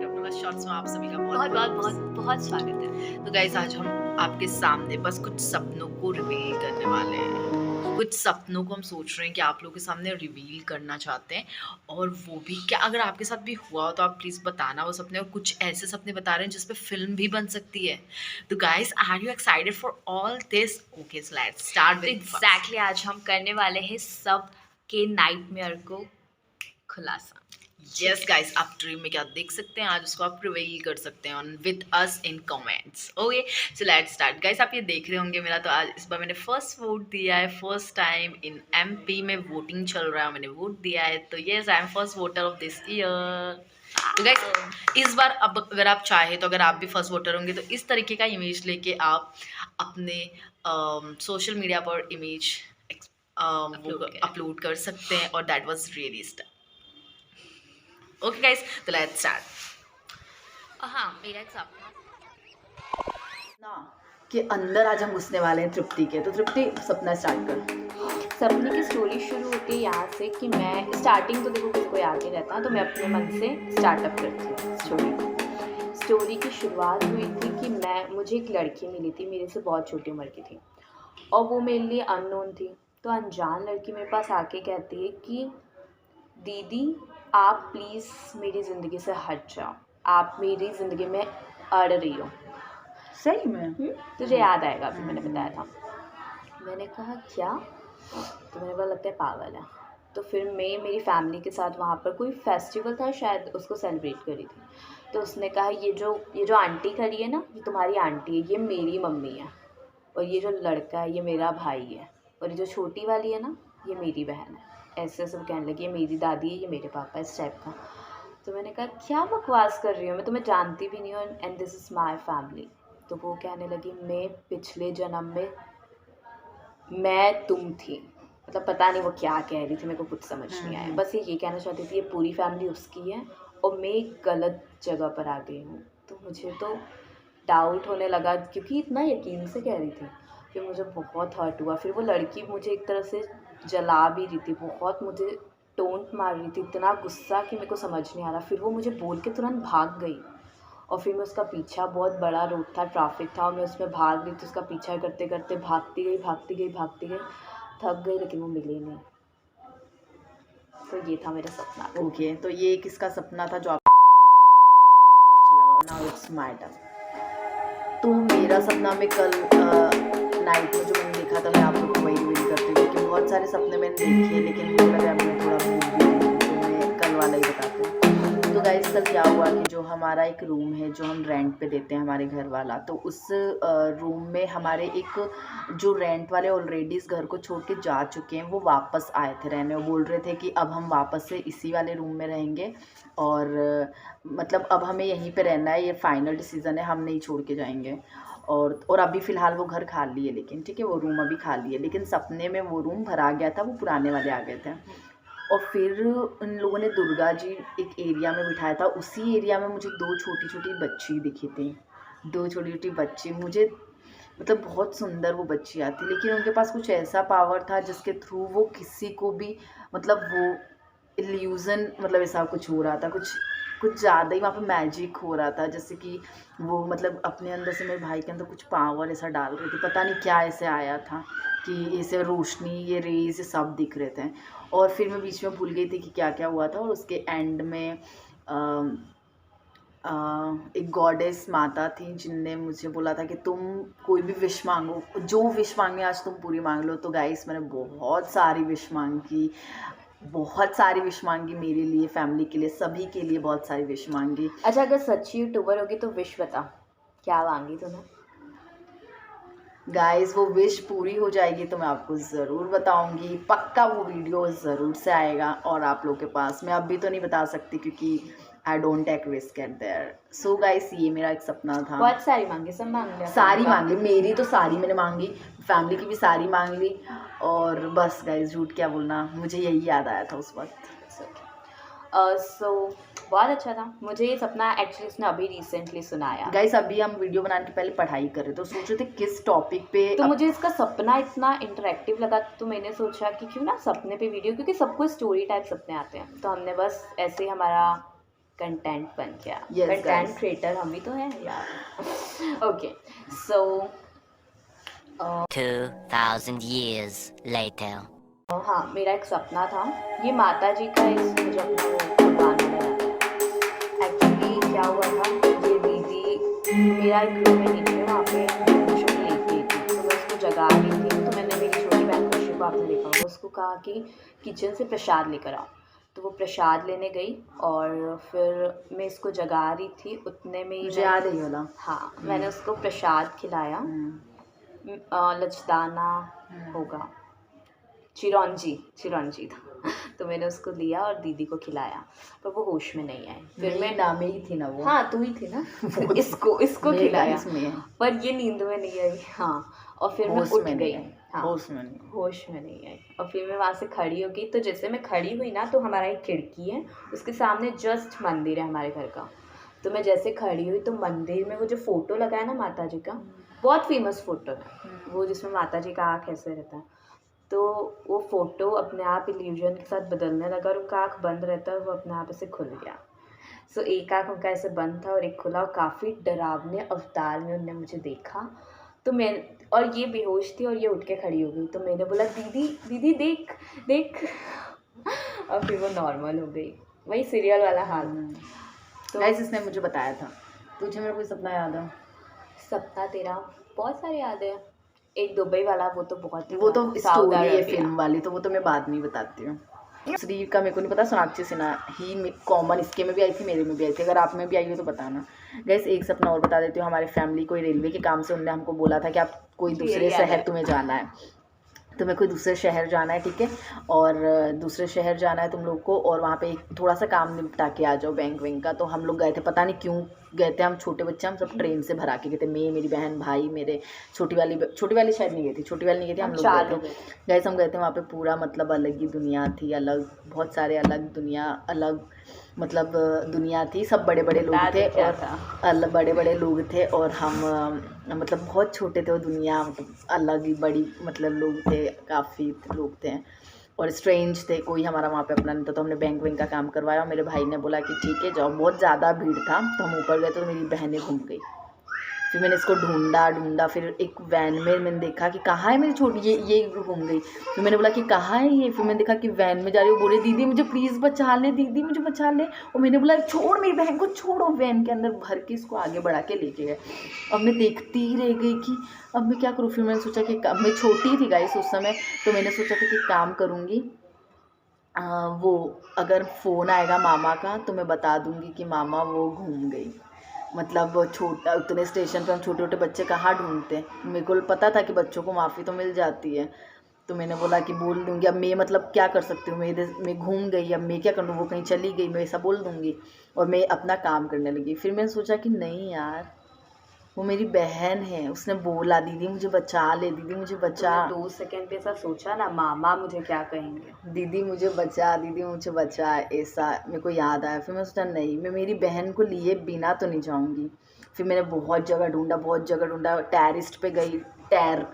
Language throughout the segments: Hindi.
अपने शॉर्ट्स में आप सभी का बहुत बहुत बहुत बहुत बहुत स्वागत है। तो गाइस आज हम आपके सामने बस कुछ सपनों को रिवील करने वाले हैं। कुछ सपनों को हम सोच रहे हैं कि आप लोगों के सामने रिवील करना चाहते हैं, और वो भी क्या अगर आपके साथ भी हुआ हो तो आप प्लीज़ बताना वो सपने। और कुछ ऐसे सपने बता रहे हैं जिस पे फिल्म भी बन सकती है। तो guys are you excited for all this? Okay so let's start तो विद एग्जैक्टली आज हम करने वाले हैं सब के नाइटमेयर को खुलासा। यस गाइस, आप ड्रीम में क्या देख सकते हैं आज उसको आप रिवील कर सकते हैं on with us in comments. Okay so let's start guys. आप ये देख रहे होंगे मेरा तो आज इस बार मैंने फर्स्ट वोट दिया है। फर्स्ट टाइम इन एमपी में वोटिंग चल रहा है, मैंने वोट दिया है। तो yes I am first voter of this year. तो गाइस इस बार अब अगर आप चाहे तो अगर आप भी फर्स्ट वोटर होंगे तो इस तरीके का इमेज लेके आप अपने सोशल मीडिया पर इमेज अपलोड कर सकते हैं, और that was really star. Okay guys तो लेट्स स्टार्ट। हाँ, मेरा एक सपना ना कि अंदर आज हम घुसने वाले हैं तृप्ति के। तो तृप्ति सपना स्टार्ट कर। सपने की स्टोरी शुरू होती है यहाँ से कि मैं स्टार्टिंग तो देखो किसी को याद नहीं रहता, तो मैं अपने मन से स्टार्टअप करती हूँ स्टोरी की शुरुआत हुई थी कि मुझे एक लड़की मिली थी, मेरे से बहुत छोटी उम्र की थी और वो मेरे लिए अननोन थी। तो अनजान लड़की मेरे पास आके कहती है कि दीदी आप प्लीज़ मेरी ज़िंदगी से हट जाओ, आप मेरी ज़िंदगी में अड़ रही हो। सही में तुझे याद आएगा अभी मैंने बताया था। मैंने कहा क्या? तो मैंने कहा लगता है पागल है। तो फिर मैं मेरी फैमिली के साथ वहाँ पर कोई फेस्टिवल था शायद, उसको सेलिब्रेट करी थी। तो उसने कहा ये जो आंटी खड़ी है ना, ये तुम्हारी आंटी है, ये मेरी मम्मी है, और ये जो लड़का है ये मेरा भाई है, और ये जो छोटी वाली है ना ये मेरी बहन है। ऐसे सब कहने लगी, ये मेरी दादी है, ये मेरे पापा, इस टाइप का। तो मैंने कहा क्या बकवास कर रही हो, मैं तुम्हें जानती भी नहीं हूँ, and this is my family. तो वो कहने लगी मैं पिछले जन्म में मैं तुम थी। मतलब पता नहीं वो क्या कह रही थी, मेरे को कुछ समझ नहीं आया। बस ये कहना चाहती थी ये पूरी फैमिली उसकी है और मैं एक गलत जगह पर आ गई हूँ। तो मुझे तो डाउट होने लगा क्योंकि इतना यकीन से कह रही थी। फिर मुझे बहुत हर्ट हुआ। फिर वो लड़की मुझे एक तरह से जला भी रही थी, बहुत मुझे टोंट मार रही थी, इतना गुस्सा कि मेरे को समझ नहीं आ रहा। फिर वो मुझे बोल के तुरंत भाग गई और फिर मैं उसका पीछा, बहुत बड़ा रोड था, ट्रैफिक था और मैं उसमें भाग रही थी, उसका पीछा करते करते भागती गई, थक गई लेकिन वो मिली नहीं। तो ये था मेरा सपना। ओके तो ये किसका सपना था जो आपको अच्छा लगा? Now it's my turn. तो मेरा सपना में कल नाइट में जो मैंने देखा था मैं आप लोग को वही रिवील करती हूँ, क्योंकि बहुत सारे सपने मैंने देखे हैं लेकिन मुझे लगा मैं थोड़ा भूल भी गई हूँ, तो मैं कल वाला ही बताती हूँ। तो गाइस कल क्या हुआ कि जो हमारा एक रूम है जो हम रेंट पे देते हैं हमारे घर वाला, तो उस रूम में हमारे एक जो रेंट वाले ऑलरेडी इस घर को छोड़ के जा चुके हैं, वो वापस आए थे रहने। वो बोल रहे थे कि अब हम वापस से इसी वाले रूम में रहेंगे, और मतलब अब हमें यहीं पे रहना है, ये फाइनल डिसीज़न है, हम नहीं छोड़ के जाएंगे। और अभी फ़िलहाल वो घर खाली है, लेकिन ठीक है वो रूम अभी खाली है, लेकिन सपने में वो रूम भरा गया था, वो पुराने वाले आ गए थे। और फिर उन लोगों ने दुर्गा जी एक एरिया में बिठाया था, उसी एरिया में मुझे दो छोटी छोटी बच्ची दिखी थी। दो छोटी छोटी बच्ची मुझे मतलब बहुत सुंदर वो बच्चियाँ थी, लेकिन उनके पास कुछ ऐसा पावर था जिसके थ्रू वो किसी को भी मतलब वो इल्यूज़न मतलब ऐसा कुछ हो रहा था, कुछ ज़्यादा ही वहाँ पे मैजिक हो रहा था। जैसे कि वो मतलब अपने अंदर से मेरे भाई के अंदर कुछ पावर ऐसा डाल रही थी, पता नहीं क्या ऐसे आया था कि ऐसे रोशनी, ये रेज, ये सब दिख रहे थे। और फिर मैं बीच में भूल गई थी कि क्या क्या हुआ था। और उसके एंड में एक गॉडेस माता थी जिनने मुझे बोला था कि तुम कोई भी विश मांगो, जो विश मांगे आज तुम पूरी मांग लो। तो गाइस मैंने बहुत सारी विश मांगी, बहुत सारी विश मांगी मेरे लिए, फैमिली के लिए, सभी के लिए बहुत सारी विश मांगी। अच्छा अगर सच्ची यूट्यूबर होगी तो विश बता, क्या मांगी तूने? गाइस वो विश पूरी हो जाएगी तो मैं आपको ज़रूर बताऊंगी, पक्का वो वीडियो ज़रूर से आएगा और आप लोग के पास। मैं अभी तो नहीं बता सकती क्योंकि I don't take risk at there. So guys ये मेरा एक सपना था। बहुत सारी मांगी, सब मांग लिया? सारी मांग ली, मेरी तो सारी मैंने मांगी, फैमिली की भी सारी मांग ली। और बस गाइस झूठ क्या बोलना, मुझे यही याद आया था उस वक्त। सो बहुत अच्छा था। मुझे ये सपना एक्चुअली उसने अभी रिसेंटली सुनाया। गाइस अभी हम वीडियो बनाने के पहले पढ़ाई कर रहे थे, तो सोच रहे थे किस टॉपिक पे। तो मुझे इसका सपना इतना इंटरेक्टिव लगा तो मैंने सोचा कि क्यों ना सपने पे वीडियो, क्योंकि सबको स्टोरी टाइप सपने आते हैं, तो हमने बस ऐसे ही हमारा कंटेंट बन गया। Yes, content guys. क्रिएटर हम भी तो हैं यार। Okay so 2,000 years later. हाँ, मेरा एक सपना था, ये माता जी का इस मुझे अपना वो गाना लगा। एक्चुअली क्या हुआ था, ये दीदी मेरा एक रूम में नीचे वहाँ पे कुछ लेट गई थी, तो मैं उसको जगा रही थी। तो मैंने मेरी छोटी बहन खुशी को, आपने देखा होगा, उसको कहा कि किचन से प्रसाद लेकर आओ। तो वो प्रसाद लेने गई और फिर मैं इसको जगा रही थी, उतने में ही मुझे याद है ये वाला। हाँ, मैंने उसको प्रसाद खिलाया। लचदाना होगा, चिरौंजी था। तो मैंने उसको लिया और दीदी को खिलाया, पर वो होश में नहीं आए। फिर मैं नाम ही थी ना वो। हाँ, तू ही थी ना। इसको मेरे खिलाया, गाइस में है। पर ये नींद में नहीं आई। हाँ, और फिर मैं होश उठ में गई। नहीं आई, हाँ, होश में नहीं। होश में नहीं आई। और फिर मैं वहाँ से खड़ी हो गई। तो जैसे मैं खड़ी हुई ना, तो हमारा एक खिड़की है, उसके सामने जस्ट मंदिर है हमारे घर का। तो मैं जैसे खड़ी हुई तो मंदिर में वो जो फोटो लगा है ना माता जी का, बहुत फेमस फोटो है वो, जिसमें माता जी का आँख ऐसे रहता है। तो वो फ़ोटो अपने आप इल्यूजन के साथ बदलने लगा और उनका आँख बंद रहता है, वो अपने आप ऐसे खुल गया। सो एक आँख उनका ऐसे बंद था और एक खुला, और काफ़ी डरावने अवतार में उनने मुझे देखा। तो मैं, और ये बेहोश थी और ये उठ के खड़ी हो गई। तो मैंने बोला, दीदी दीदी देख देख। और फिर वो नॉर्मल हो गई, वही सीरियल वाला हाल। तो गाइस इसने मुझे बताया था। तुझे मेरा कोई सपना याद है? सपना तेरा बहुत सारे याद है। एक दुबई वाला, वो तो बहुत ही वो तो साउथ स्टोरी है अरेबिया। फिल्म वाली, तो वो तो मैं बाद में ही बताती हूँ। दूसरी का मेरे को नहीं पता, सोनाक्षी सिन्हा ही कॉमन इसके में भी आई थी, मेरे में भी आई थी। अगर आप में भी आई हो तो बताना। गैस एक सपना और बता देती हूँ। हमारी फैमिली कोई रेलवे के काम से उनने हमको बोला था कि आप कोई दूसरे शहर तुम्हें जाना है, तुम्हें कोई दूसरे शहर जाना है, ठीक है, और दूसरे शहर जाना है तुम लोग को, और वहाँ पे एक थोड़ा सा काम निपटा के आ जाओ बैंक वैंक का। तो हम लोग गए थे, पता नहीं क्यों गए थे, हम छोटे बच्चे, हम सब ट्रेन से भरा के गए थे। मैं, मेरी बहन, भाई, मेरे छोटी वाली शायद नहीं गई थी, छोटी वाली नहीं गई थी, हम लोग गए थे। गैस हम गए थे वहाँ पे, पूरा मतलब अलग ही दुनिया थी, अलग, बहुत सारे अलग दुनिया, अलग मतलब दुनिया थी। सब बड़े बड़े लोग थे और बड़े बड़े लोग थे, और हम मतलब बहुत छोटे थे। वो दुनिया मतलब अलग ही बड़ी, मतलब लोग थे, काफ़ी लोग थे और स्ट्रेंज थे। कोई हमारा वहाँ पे अपना नहीं था। तो हमने बैंक वैंक का काम करवाया और मेरे भाई ने बोला कि ठीक है जाओ। बहुत ज़्यादा भीड़ था, तो हम ऊपर गए तो मेरी बहनें घूम गई। फिर मैंने इसको ढूंढा, फिर एक वैन में मैंने देखा कि कहाँ है मेरी छोटी, ये घूम गई। फिर मैंने बोला कि कहाँ है ये, फिर मैंने देखा कि वैन में जा रही है। वो बोले, दीदी मुझे प्लीज़ बचा ले, दीदी मुझे बचा ले। और मैंने बोला, छोड़ मेरी बहन को, छोड़ो। वैन के अंदर भर के इसको आगे बढ़ा के लेके गए। अब मैं देखती ही रह गई कि अब मैं क्या करूँ। फिर मैंने सोचा कि मैं छोटी थी गाइस उस समय, तो मैंने सोचा था कि काम करूँगी, वो अगर फ़ोन आएगा मामा का तो मैं बता दूँगी कि मामा वो घूम गई। मतलब छोटा, उतने स्टेशन पे हम छोटे छोटे बच्चे कहाँ ढूंढते हैं। मेरे को पता था कि बच्चों को माफ़ी तो मिल जाती है, तो मैंने बोला कि बोल दूँगी। अब मैं मतलब क्या कर सकती हूँ, मैं घूम गई, अब मैं क्या कर लूँ, वो कहीं चली गई, मैं ऐसा बोल दूँगी। और मैं अपना काम करने लगी। फिर मैंने सोचा कि नहीं यार, वो मेरी बहन है, उसने बोला दीदी मुझे बचा ले, दीदी मुझे बचा। 2 सेकंड पे ऐसा सोचा ना, मामा मुझे क्या कहेंगे, दीदी मुझे बचा, दीदी मुझे बचा, ऐसा मेरे को याद आया। फिर मैं सोचा नहीं, मैं मेरी बहन को लिए बिना तो नहीं जाऊंगी। फिर मैंने बहुत जगह ढूंढा, टेरिस्ट पे गई, टेरेस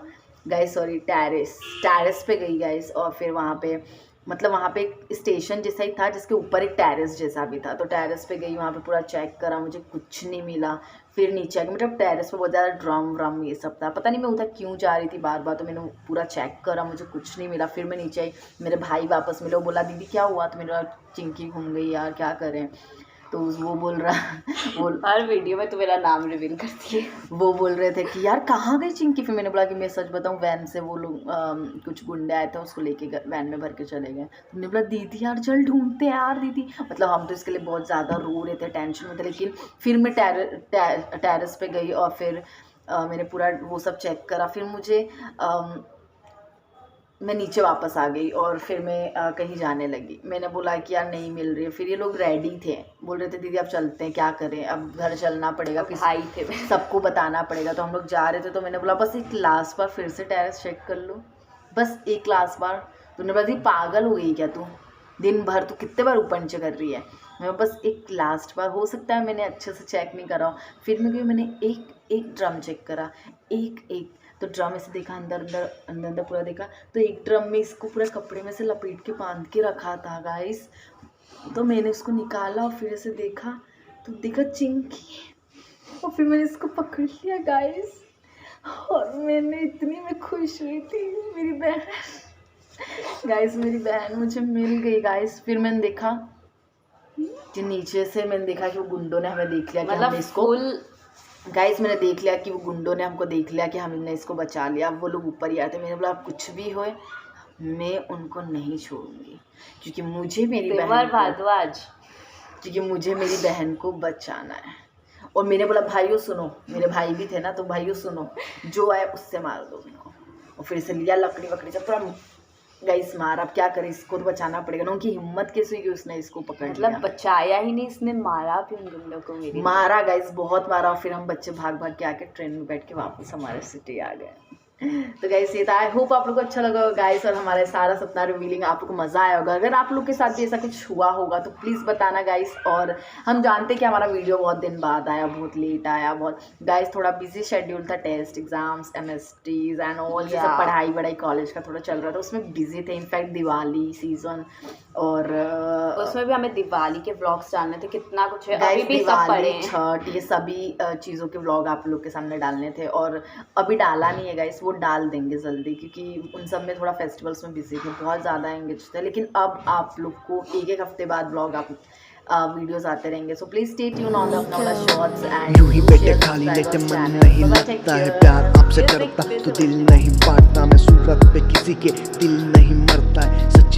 पे गई गाइस। और फिर वहाँ पे मतलब वहाँ पे एक स्टेशन जैसा ही था, जिसके ऊपर एक टेरेस जैसा भी था। तो टेरेस पे गई, वहाँ पे पूरा चेक करा, मुझे कुछ नहीं मिला। फिर नीचे आके, मतलब टेरेस पे बहुत ज़्यादा ड्रम व्रम ये सब था, पता नहीं मैं उधर क्यों जा रही थी बार बार। तो मैंने पूरा चेक करा, मुझे कुछ नहीं मिला। फिर मैं नीचे आई, मेरे भाई वापस मिले, वो बोला दीदी क्या हुआ, तो मेरा चिंकी घूम गई यार, क्या करें। तो वो बोल रहा वो हर वीडियो में तो मेरा नाम रिवील करती है। वो बोल रहे थे कि यार कहाँ गई चिंकी। फिर मैंने बोला कि मैं सच बताऊँ, वैन से वो लोग कुछ गुंडे आए थे, उसको लेके वैन में भर के चले गए। तो मैंने बोला दीदी यार चल ढूंढते हैं यार दीदी। मतलब हम तो इसके लिए बहुत ज़्यादा रो रहे थे, टेंशन में थे। लेकिन फिर मैं टेरेस पे गई और फिर मैंने पूरा वो सब चेक करा। फिर मुझे मैं नीचे वापस आ गई और फिर मैं कहीं जाने लगी। मैंने बोला कि यार नहीं मिल रही है। फिर ये लोग रेडी थे, बोल रहे थे दीदी अब चलते हैं, क्या करें, अब घर चलना पड़ेगा, भाई थे सबको बताना पड़ेगा। तो हम लोग जा रहे थे। तो मैंने बोला बस एक लास्ट बार फिर से टेरेस चेक कर लो, बस एक लास्ट बार। तुमने बोला दीदी पागल हो गई क्या तू, दिन भर तू कितने बार ऊपर नीचे कर रही है। मैं बस एक लास्ट बार, हो सकता है मैंने अच्छे से चेक नहीं करा। फिर मैं गई, मैंने एक ड्रम चेक करा, एक तो ड्रम ऐसे देखा, अंदर पूरा देखा। तो एक ड्रम में इसको पूरा कपड़े में से लपेट के बांध के रखा था गाइस। तो मैंने उसको निकाला और फिर से देखा तो देखा चिंकी, और फिर मैंने इसको पकड़ लिया गाइस, और मैंने इतनी मैं खुश हुई थी। मेरी बहन गाइस, मेरी बहन मुझे मिल गई गाइस। फिर मैंने देखा कि नीचे से मैंने देखा कि वो गुंडों ने हमें देख लिया कि मतलब हमने इसको गाइस मैंने देख लिया कि वो गुंडों ने हमको देख लिया कि हमने इसको बचा लिया। अब वो लोग ऊपर ही आए थे। मैंने बोला अब कुछ भी होए मैं उनको नहीं छोड़ूंगी, क्योंकि मुझे मेरी मेरी बहन को बचाना है। और मैंने बोला भाइयों सुनो, मेरे भाई भी थे ना, तो भाइयों सुनो, जो आए उससे मार दो उनको। और फिर से लिया लकड़ी वकड़ी से पूरा गाइस मार। अब क्या करे, इसको तो बचाना पड़ेगा ना। उनकी हिम्मत कैसे हुई कि उसने इसको पकड़ लिया। मतलब बचाया ही नहीं, इसने मारा भी उन गुंडों को। मेरी मारा गाइस, बहुत मारा। और फिर हम बच्चे भाग भाग के आके ट्रेन में बैठ के वापस हमारे सिटी आ गए। तो गाइस ये था। आई होप आप लोग को अच्छा लगा होगा गाइस, और हमारे सारा सपना रिवीलिंग आप लोग को मज़ा आया होगा। अगर आप लोग के साथ भी ऐसा कुछ हुआ होगा तो प्लीज़ बताना गाइस। और हम जानते हैं कि हमारा वीडियो बहुत दिन बाद आया, बहुत लेट आया, बहुत गाइस थोड़ा बिजी शेड्यूल था, test exams MSTs and all, ये सब पढ़ाई वढ़ाई कॉलेज का थोड़ा चल रहा था, उसमें बिजी थे। इनफैक्ट दिवाली सीजन और उसमें भी हमें दिवाली के व्लॉग्स डालने थे, कितना कुछ है गाइस, अभी भी सब पड़े दिवाली हैं। छठ ये सभी चीज़ों के व्लॉग आप लोग के सामने डालने थे, और अभी डाला नहीं है गाइस, वो डाल देंगे जल्दी, क्योंकि उन सब में थोड़ा फेस्टिवल्स में बिजी थे, बहुत ज़्यादा एंगेज थे। लेकिन अब आप लोग को एक हफ्ते बाद व्लॉग आप वीडियोस आते रहेंगे। So please stay tune on the अपना शॉर्ट्स एंड यूं ही बैठे खाली लेटे मन नहीं लगता है, प्यार आपसे डरता तो दिल नहीं बांटता मैं, सूरत पे किसी के दिल नहीं मरता है, सच्ची